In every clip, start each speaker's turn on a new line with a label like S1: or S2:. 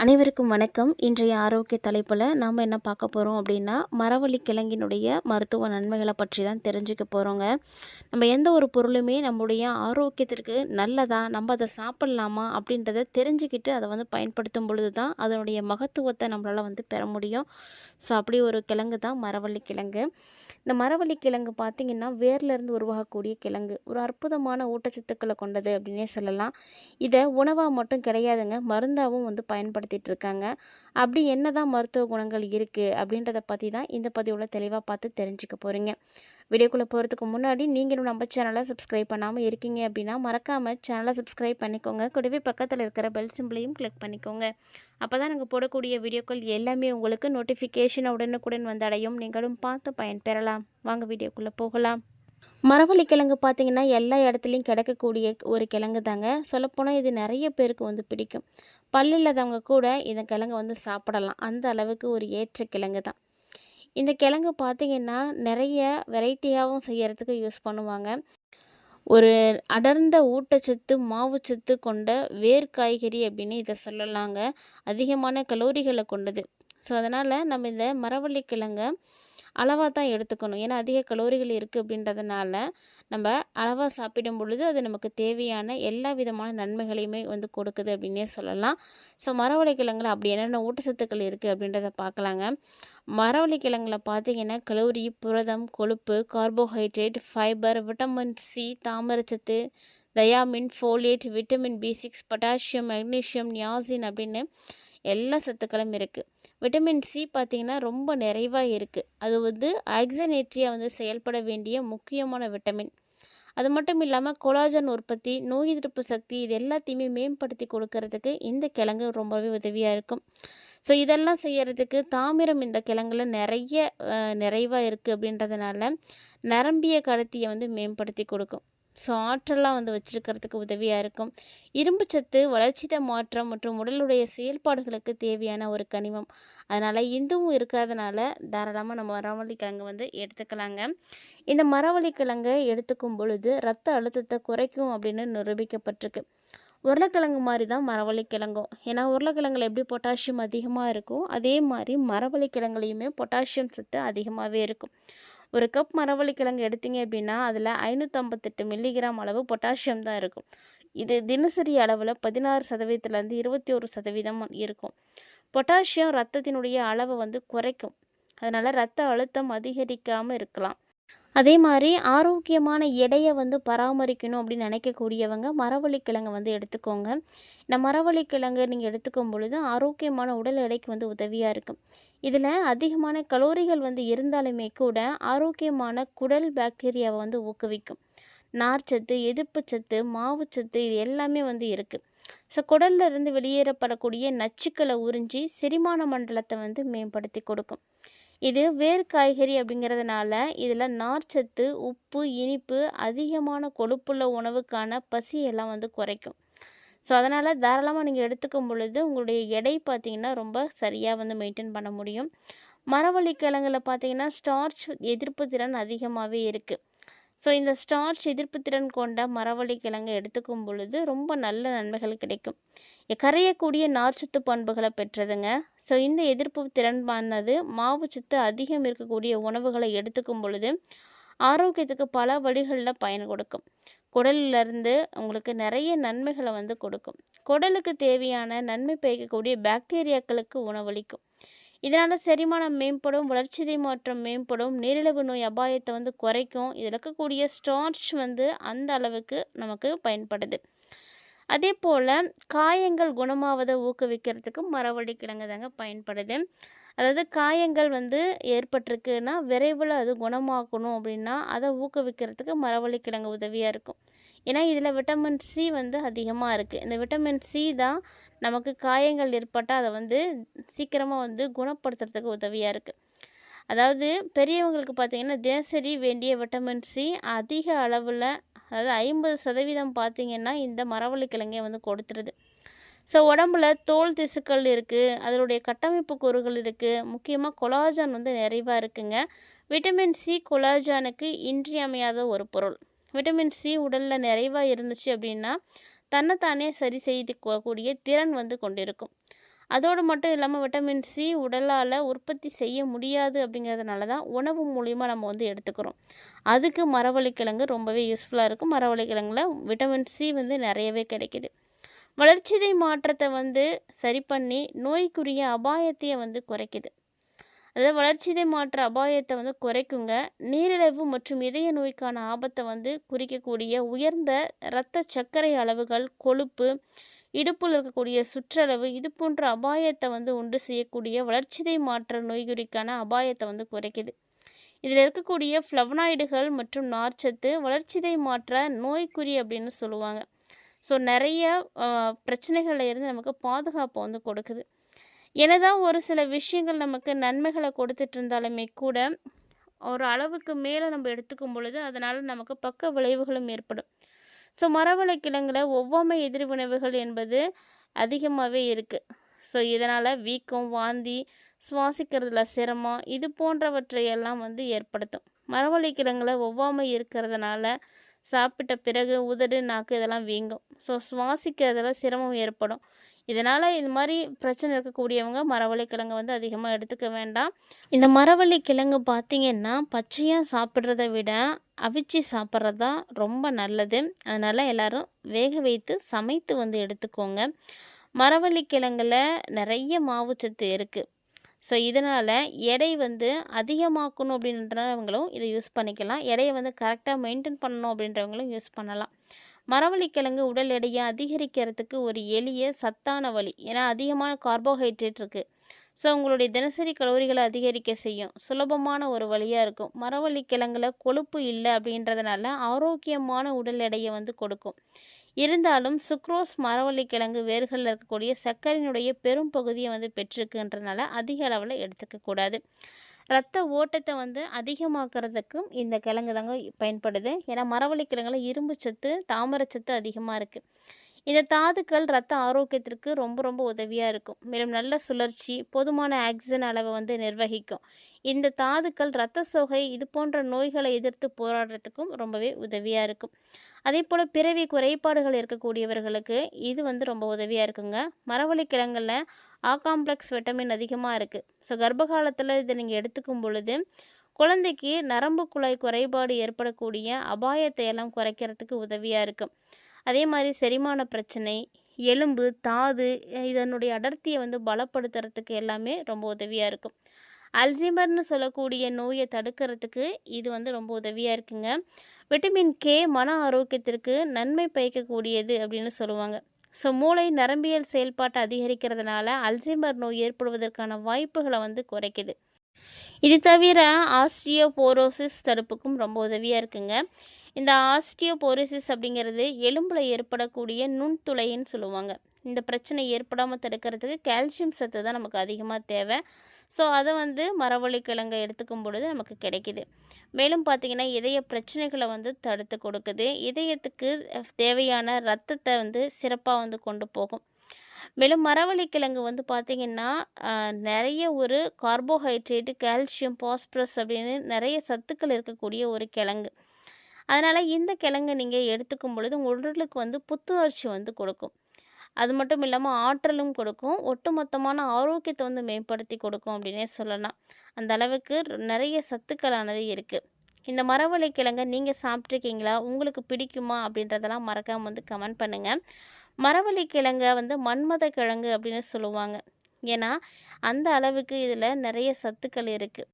S1: அனைவருக்கும் வணக்கம். இன்றைய ஆரோக்கிய தலைப்பில் நாம் என்ன பார்க்க போகிறோம் அப்படின்னா, மரவள்ளி கிழங்கினுடைய மருத்துவ நன்மைகளை பற்றி தான் தெரிஞ்சுக்க போகிறோங்க. நம்ம எந்த ஒரு பொருளுமே நம்முடைய ஆரோக்கியத்திற்கு நல்லதா, நம்ம அதை சாப்பிட்லாமா அப்படின்றத தெரிஞ்சுக்கிட்டு அதை பயன்படுத்தும் பொழுது தான் அதனுடைய மகத்துவத்தை நம்மளால் பெற முடியும். ஸோ அப்படி ஒரு கிழங்கு தான் மரவள்ளி கிழங்கு. இந்த மரவள்ளி கிழங்கு பார்த்திங்கன்னா வேர்லேருந்து உருவாகக்கூடிய கிழங்கு. ஒரு அற்புதமான ஊட்டச்சத்துக்களை கொண்டது அப்படின்னே சொல்லலாம். இதை உணவாக மட்டும் கிடையாதுங்க, மருந்தாகவும் பயன்படுத்திகிட்டு இருக்காங்க. அப்படி என்னதான் மருத்துவ குணங்கள் இருக்குது அப்படின்றத பற்றி தான் இந்த பதிவில் தெளிவாக பார்த்து தெரிஞ்சுக்க போகிறீங்க. வீடியோக்குள்ளே போகிறதுக்கு முன்னாடி நீங்களும் நம்ம சேனலை சப்ஸ்கிரைப் பண்ணாமல் இருக்கீங்க அப்படின்னா மறக்காமல் சேனலை சப்ஸ்கிரைப் பண்ணிக்கோங்க. கூடவே பக்கத்தில் இருக்கிற பெல் சிம்பிளையும் கிளிக் பண்ணிக்கோங்க. அப்போ தான் நாங்கள் போடக்கூடிய வீடியோக்கள் எல்லாமே உங்களுக்கு நோட்டிஃபிகேஷன் உடனுக்குடன் வந்தடையும். நீங்களும் பார்த்து பயன்பெறலாம். வாங்க வீடியோக்குள்ளே போகலாம். மரவள்ளி கிழங்கு பார்த்திங்கன்னா எல்லா இடத்துலையும் கிடைக்கக்கூடிய ஒரு கிழங்கு தாங்க. சொல்லப்போனால் இது நிறைய பேருக்கு பிடிக்கும். பல் இல்லாதவங்க கூட இந்த கிழங்கு சாப்பிடலாம். அந்த அளவுக்கு ஒரு ஏற்ற கிழங்கு தான். இந்த கிழங்கு பார்த்திங்கன்னா நிறைய வெரைட்டியாகவும் செய்கிறதுக்கு யூஸ் பண்ணுவாங்க. ஒரு அடர்ந்த ஊட்டச்சத்து மாவுச்சத்து கொண்ட வேர் காய்கறி அப்படின்னு இதை சொல்லலாங்க. அதிகமான கலோரிகளை கொண்டது. ஸோ அதனால் நம்ம இந்த மரவள்ளி கிழங்கை அளவாக தான் எடுத்துக்கணும். ஏன்னா அதிக கலோரிகள் இருக்குது அப்படின்றதுனால நம்ம அளவாக சாப்பிடும் பொழுது அது நமக்கு தேவையான எல்லா விதமான நன்மைகளையுமே கொடுக்குது அப்படின்னே சொல்லலாம். ஸோ மரவள்ளி கிழங்குல அப்படி என்னென்ன ஊட்டச்சத்துக்கள் இருக்குது அப்படின்றத பார்க்கலாங்க. மரவள்ளி கிழங்குல பார்த்திங்கன்னா கலோரி, புரதம், கொழுப்பு, கார்போஹைட்ரேட், ஃபைபர், விட்டமின் சி, தாமிரச்சத்து, thiamine, folate, vitamin B6, potassium, magnesium, niacin அப்படின்னு எல்லா சத்துக்களும் இருக்குது. விட்டமின் சி பார்த்திங்கன்னா ரொம்ப நிறைவாக இருக்குது. அது ஆக்சினேட்டரியாக செயல்பட வேண்டிய முக்கியமான விட்டமின். அது மட்டும் இல்லாமல் கொலாஜன் உற்பத்தி, நோய் எதிர்ப்பு சக்தி, இது எல்லாத்தையுமே மேம்படுத்தி கொடுக்கறதுக்கு இந்த கிழங்கு ரொம்பவே உதவியாக இருக்கும். ஸோ இதெல்லாம் செய்கிறதுக்கு தாமிரம் இந்த கிழங்குல நிறைவாக இருக்குது அப்படின்றதுனால நரம்பிய கடத்தியை மேம்படுத்தி கொடுக்கும். ஸோ ஆற்றலாம் வச்சுருக்கிறதுக்கு உதவியாக இருக்கும். இரும்புச்சத்து, வளர்ச்சித மாற்றம் மற்றும் உடலுடைய செயல்பாடுகளுக்கு தேவையான ஒரு கனிமம். அதனால் இதுவும் இருக்கிறதுனால தாராளமாக நம்ம மரவள்ளி கிழங்கு எடுத்துக்கலாங்க. இந்த மரவள்ளி கிழங்கை எடுத்துக்கும் பொழுது இரத்த அழுத்தத்தை குறைக்கும் அப்படின்னு நிரூபிக்கப்பட்டிருக்கு. உருளைக்கிழங்கு மாதிரி தான் மரவள்ளி கிழங்கும். ஏன்னா உருளைக்கிழங்குல எப்படி பொட்டாசியம் அதிகமாக இருக்கும், அதே மாதிரி மரவள்ளி கிழங்குலையுமே பொட்டாசியம் சத்து அதிகமாகவே இருக்கும். ஒரு கப் மரவள்ளி கிழங்கு எடுத்தீங்க அப்படின்னா அதில் 558 மில்லிகிராம் அளவு பொட்டாசியம் தான் இருக்கும். இது தினசரி அளவில் 16% 21% இருக்கும். பொட்டாசியம் இரத்தத்தினுடைய அளவை குறைக்கும். அதனால் இரத்த அழுத்தம் அதிகரிக்காமல் இருக்கலாம். அதே மாதிரி ஆரோக்கியமான எடையை பராமரிக்கணும் அப்படின்னு நினைக்கக்கூடியவங்க மரவள்ளி கிழங்கு எடுத்துக்கோங்க. இந்த மரவள்ளி கிழங்கு நீங்கள் எடுத்துக்கும் பொழுது ஆரோக்கியமான உடல் எடைக்கு உதவியாக இருக்கும். இதில் அதிகமான கலோரிகள் இருந்தாலுமே கூட ஆரோக்கியமான குடல் பாக்டீரியாவை ஊக்குவிக்கும். நார்ச்சத்து, எதிர்ப்புச்சத்து, மாவுச்சத்து இது எல்லாமே இருக்குது. ஸோ குடல்ல இருந்து வெளியேறப்படக்கூடிய நச்சுக்களை உறிஞ்சி செரிமான மண்டலத்தை மேம்படுத்தி கொடுக்கும். இது வேர் காய்கறி அப்படிங்கிறதுனால இதில் நார்ச்சத்து, உப்பு, இனிப்பு, அதிகமான கொழுப்புள்ள உணவுக்கான பசியெல்லாம் குறைக்கும். ஸோ அதனால் தாராளமாக நீங்கள் எடுத்துக்கும் பொழுது உங்களுடைய எடை பார்த்திங்கன்னா ரொம்ப சரியாக மெயின்டைன் பண்ண முடியும். மரவள்ளி கிழங்குல பார்த்திங்கன்னா ஸ்டார்ச் எதிர்ப்பு திறன் அதிகமாகவே இருக்குது. ஸோ இந்த ஸ்டார்ச் எதிர்ப்பு திறன் கொண்ட மரவள்ளி கிழங்கை எடுத்துக்கும் பொழுது ரொம்ப நல்ல நன்மைகள் கிடைக்கும். கரையக்கூடிய நார்ச்சத்து பண்புகளை பெற்றதுங்க. ஸோ இந்த எதிர்ப்பு திறன்பானது மாவுச்சத்து அதிகம் இருக்கக்கூடிய உணவுகளை எடுத்துக்கும் பொழுது ஆரோக்கியத்துக்கு பல வழிகளில் பயன் கொடுக்கும். குடலிலிருந்து உங்களுக்கு நிறைய நன்மைகளை கொடுக்கும். குடலுக்கு தேவையான நன்மை பயக்கக்கூடிய பாக்டீரியாக்களுக்கு உணவளிக்கும். இதனால் செரிமானம் மேம்படும், வளர்ச்சிதை மாற்றம் மேம்படும், நீரிழிவு நோய் அபாயத்தை குறைக்கும். இதில் இருக்கக்கூடிய ஸ்டார்ச் அந்த அளவுக்கு நமக்கு பயன்படுது. அதே போல் காயங்கள் குணமாவதை ஊக்குவிக்கிறதுக்கு மரவள்ளி கிழங்கு தாங்க பயன்படுது. அதாவது காயங்கள் ஏற்பட்டிருக்குன்னா விரைவில் அது குணமாக்கணும் அப்படின்னா அதை ஊக்குவிக்கிறதுக்கு மரவள்ளி கிழங்கு உதவியாக இருக்கும். ஏன்னா இதில் விட்டமின் சி அதிகமாக இருக்குது. இந்த விட்டமின் சி தான் நமக்கு காயங்கள் ஏற்பட்டால் அதை சீக்கிரமாக குணப்படுத்துறதுக்கு உதவியாக இருக்குது. அதாவது பெரியவங்களுக்கு பார்த்திங்கன்னா தினசரி வேண்டிய விட்டமின் சி அதிக அளவில், அதாவது 50% பார்த்திங்கன்னா இந்த மரவள்ளி கிழங்கே கொடுத்துருது. ஸோ உடம்புல தோல் திசுக்கள் இருக்குது, அதனுடைய கட்டமைப்பு கூறுகள் இருக்குது, முக்கியமாக கொலாஜன் நிறைவாக இருக்குங்க. விட்டமின் சி கொலாஜனுக்கு இன்றியமையாத ஒரு பொருள். விட்டமின் சி உடலில் நிறைவாக இருந்துச்சு அப்படின்னா தன்னைத்தானே சரி செய்து கூடிய திறன் கொண்டிருக்கும். அதோடு மட்டும் இல்லாமல் விட்டமின் சி உடலால் உற்பத்தி செய்ய முடியாது அப்படிங்கிறதுனால தான் உணவு மூலிமா நம்ம வந்து எடுத்துக்கிறோம். அதுக்கு மரவள்ளிக்கிழங்கு ரொம்பவே யூஸ்ஃபுல்லாக இருக்கும். மரவள்ளிக்கிழங்குல விட்டமின் சி வந்து நிறையவே கிடைக்குது. வளர்சிதை மாற்றத்தை வந்து சரி பண்ணி நோய்க்குரிய அபாயத்தையே வந்து குறைக்குது. அதாவது வளர்சிதை மாற்ற அபாயத்தை வந்து குறைக்குங்க. நீரிழிவு மற்றும் இதய நோய்க்கான ஆபத்தை வந்து குறிக்கக்கூடிய உயர்ந்த இரத்த சர்க்கரை அளவுகள், கொழுப்பு, இடுப்பில் இருக்கக்கூடிய சுற்றளவு இது போன்ற அபாயத்தை வந்து உண்டு செய்யக்கூடிய வளர்சிதை மாற்ற நோய்க்குறிக்கான அபாயத்தை வந்து குறைக்குது. இதில் இருக்கக்கூடிய ஃப்ளவனாய்டுகள் மற்றும் நார்ச்சத்து வளர்சிதை மாற்ற நோய்க்குறி அப்படின்னு சொல்லுவாங்க. ஸோ நிறைய பிரச்சனைகள்ல இருந்து நமக்கு பாதுகாப்பை வந்து கொடுக்குது. என்னதான் ஒரு சில விஷயங்கள் நமக்கு நன்மைகளை கொடுத்துட்டு இருந்தாலுமே கூட, ஒரு அளவுக்கு மேலே நம்ம எடுத்துக்கும் பொழுது அதனால் நமக்கு பக்க விளைவுகளும் ஏற்படும். ஸோ மரவள்ளிக்கிழங்குல ஒவ்வாமை எதிர்வினைவுகள் என்பது அதிகமாகவே இருக்குது. ஸோ இதனால் வீக்கம், வாந்தி, சுவாசிக்கிறதுல சிரமம் இது போன்றவற்றையெல்லாம் வந்து ஏற்படுத்தும். மரவள்ளிக்கிழங்குல ஒவ்வாமை இருக்கிறதுனால சாப்பிட்ட பிறகு உதடு, நாக்கு இதெல்லாம் வீங்கும். ஸோ சுவாசிக்கிறதுல சிரமம் ஏற்படும். இதனால் இது மாதிரி பிரச்சனை இருக்கக்கூடியவங்க மரவள்ளிக்கிழங்கு வந்து அதிகமாக எடுத்துக்க வேண்டாம். இந்த மரவள்ளிக்கிழங்கு பார்த்திங்கன்னா பச்சையாக சாப்பிட்றத விட அவிச்சு சாப்பிட்றது தான் ரொம்ப நல்லது. அதனால் எல்லோரும் வேக வைத்து சமைத்து வந்து எடுத்துக்கோங்க. மரவள்ளிக்கிழங்குல நிறைய மாவுச்சத்து இருக்குது. ஸோ இதனால் எடை வந்து அதிகமாக்கணும் அப்படின்றவங்களும் இதை யூஸ் பண்ணிக்கலாம். எடையை வந்து கரெக்டாக மெயின்டைன் பண்ணணும் அப்படின்றவங்களும் யூஸ் பண்ணலாம். மரவள்ளிக்கிழங்கு உடல் எடையை அதிகரிக்கிறதுக்கு ஒரு எளிய சத்தான வழி. ஏன்னா அதிகமான கார்போஹைட்ரேட் இருக்குது. ஸோ உங்களுடைய தினசரி கலோரிகளை அதிகரிக்க செய்யும். சுலபமான ஒரு வழியாக இருக்கும். மரவள்ளிக்கிழங்குல கொழுப்பு இல்லை அப்படின்றதுனால ஆரோக்கியமான உடல் எடையை வந்து கொடுக்கும். இருந்தாலும் சுக்ரோஸ் மரவள்ளிக்கிழங்கு வேர்களில் இருக்கக்கூடிய சர்க்கரையினுடைய பெரும் பகுதியை வந்து பெற்றிருக்குன்றனால அதிக அளவில் எடுத்துக்கக்கூடாது. ரத்த ஓட்டத்தை வந்து அதிகமாக்குறதுக்கும் இந்த கிழங்கு தாங்க பயன்படுது. ஏன்னா மரவள்ளிக்கிழங்குல இரும்பு சத்து, தாமிரச்சத்து அதிகமாக இருக்குது. இந்த தாதுக்கள் ரத்த ஆரோக்கியத்திற்கு ரொம்ப ரொம்ப உதவியாக இருக்கும். மேலும் நல்ல சுழற்சி, போதுமான ஆக்சிஜன் அளவை வந்து நிர்வகிக்கும். இந்த தாதுக்கள் இரத்த சோகை இது போன்ற நோய்களை எதிர்த்து போராடுறதுக்கும் ரொம்பவே உதவியாக இருக்கும். அதே போல் பிறவி குறைபாடுகள் இருக்கக்கூடியவர்களுக்கு இது வந்து ரொம்ப உதவியாக இருக்குங்க. மரவள்ளிக்கிழங்குல ஆ காம்ப்ளெக்ஸ் விட்டமின் அதிகமாக இருக்குது. ஸோ கர்ப்பகாலத்தில் இதை நீங்கள் எடுத்துக்கும் பொழுது குழந்தைக்கு நரம்பு குழாய் குறைபாடு ஏற்படக்கூடிய அபாயத்தை எல்லாம் குறைக்கிறதுக்கு உதவியாக இருக்கும். அதே மாதிரி செரிமான பிரச்சனை, எலும்பு, தாது இதனுடைய அடர்த்தியை வந்து பலப்படுத்துறதுக்கு எல்லாமே ரொம்ப உதவியாக இருக்கும். அல்சைமர்னு சொல்லக்கூடிய நோயை தடுக்கிறதுக்கு இது வந்து ரொம்ப உதவியாக இருக்குங்க. விட்டமின் கே மன ஆரோக்கியத்திற்கு நன்மை பயக்கக்கூடியது அப்படின்னு சொல்லுவாங்க. ஸோ மூளை நரம்பியல் செயல்பாட்டை அதிகரிக்கிறதுனால அல்சைமர் நோய் ஏற்படுவதற்கான வாய்ப்புகளை வந்து குறைக்குது. இது தவிர ஆஸ்டியோபோரோசிஸ் தடுப்புக்கும் ரொம்ப உதவியாக இருக்குங்க. இந்த ஆஸ்டியோபோரோசிஸ் அப்படிங்கிறது எலும்பில் ஏற்படக்கூடிய நுண்துளைன்னு சொல்லுவாங்க. இந்த பிரச்சனை ஏற்படாமல் தடுக்கிறதுக்கு கால்சியம் சத்து தான் நமக்கு அதிகமாக தேவை. ஸோ அதை வந்து மரவள்ளிக்கிழங்கை எடுத்துக்கும் பொழுது நமக்கு கிடைக்கிது. மேலும் பார்த்திங்கன்னா இதய பிரச்சனைகளை வந்து தடுத்து கொடுக்குது. இதயத்துக்கு தேவையான இரத்தத்தை வந்து சிறப்பாக வந்து கொண்டு போகும். மேலும் மரவள்ளிக்கிழங்கு வந்து பார்த்திங்கன்னா நிறைய ஒரு கார்போஹைட்ரேட்டு, கால்சியம், பாஸ்பரஸ் அப்படின்னு நிறைய சத்துக்கள் இருக்கக்கூடிய ஒரு கிழங்கு. அதனால் இந்த கிழங்கை நீங்கள் எடுத்துக்கும் பொழுது உங்கள் உடலுக்கு வந்து புத்துணர்ச்சி வந்து கொடுக்கும். அது மட்டும் இல்லாமல் ஆற்றலும் கொடுக்கும். ஒட்டுமொத்தமான ஆரோக்கியத்தை வந்து மேம்படுத்தி கொடுக்கும் அப்படின்னே சொல்லலாம். அந்த அளவுக்கு நிறைய சத்துக்களானது இருக்குது. இந்த மரவள்ளிக்கிழங்கை நீங்கள் சாப்பிட்ருக்கீங்களா? உங்களுக்கு பிடிக்குமா? அப்படின்றதெல்லாம் மறக்காமல் வந்து கமெண்ட் பண்ணுங்கள். மரவள்ளிக்கிழங்கை வந்து மன்மத கிழங்கு அப்படின்னு சொல்லுவாங்க. ஏன்னா அந்த அளவுக்கு இதில் நிறைய சத்துக்கள் இருக்குது.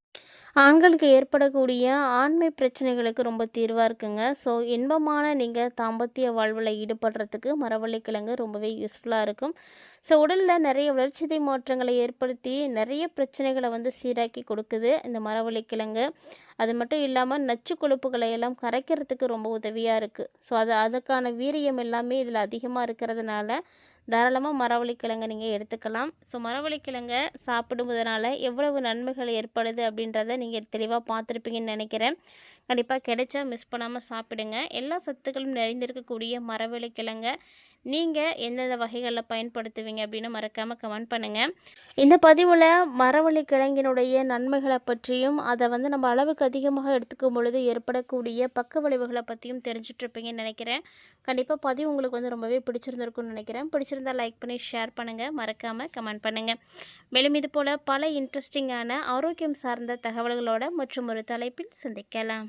S1: ஆண்களுக்கு ஏற்படக்கூடிய ஆண்மை பிரச்சனைகளுக்கு ரொம்ப தீர்வாக இருக்குங்க. ஸோ இன்பமான நீங்கள் தாம்பத்திய வாழ்வில் ஈடுபடுறதுக்கு மரவள்ளிக்கிழங்கு ரொம்பவே யூஸ்ஃபுல்லாக இருக்கும். ஸோ உடலில் நிறைய வளர்ச்சிதை மாற்றங்களை ஏற்படுத்தி நிறைய பிரச்சனைகளை வந்து சீராக்கி கொடுக்குது இந்த மரவள்ளிக்கிழங்கு. அது மட்டும் இல்லாமல் நச்சு கொழுப்புகளை எல்லாம் கரைக்கிறதுக்கு ரொம்ப உதவியாக இருக்குது. ஸோ அதுக்கான வீரியம் எல்லாமே இதில் அதிகமாக இருக்கிறதுனால தாராளமாக மரவள்ளிக்கிழங்கை நீங்கள் எடுத்துக்கலாம். ஸோ மரவள்ளிக்கிழங்கை சாப்பிடுவதனால எவ்வளவு நன்மைகள் ஏற்படுது அப்படின்றத நீங்கள் தெளிவாக பார்த்துருப்பீங்கன்னு நினைக்கிறேன். கண்டிப்பாக கிடைச்சா மிஸ் பண்ணாமல் சாப்பிடுங்க. எல்லா சத்துக்களும் நிறைந்திருக்கக்கூடிய மரவள்ளிக்கிழங்கை நீங்கள் எந்தெந்த வகைகளில் பயன்படுத்துவீங்க அப்படின்னு மறக்காமல் கமெண்ட் பண்ணுங்கள். இந்த பதிவில் மரவள்ளி கிழங்கினுடைய நன்மைகளை பற்றியும் அதை வந்து நம்ம அளவுக்கு அதிகமாக எடுத்துக்கும் பொழுது ஏற்படக்கூடிய பக்க விளைவுகளை பற்றியும் தெரிஞ்சிட்ருப்பீங்கன்னு நினைக்கிறேன். கண்டிப்பாக பதிவு உங்களுக்கு வந்து ரொம்பவே பிடிச்சிருந்துருக்குன்னு நினைக்கிறேன். பிடிச்சிருந்தால் லைக் பண்ணி ஷேர் பண்ணுங்கள், மறக்காமல் கமெண்ட் பண்ணுங்கள். மேலும் இது போல் பல இன்ட்ரெஸ்டிங்கான ஆரோக்கியம் சார்ந்த தகவல்களோட மற்றும் ஒரு தலைப்பில் சந்திக்கலாம்.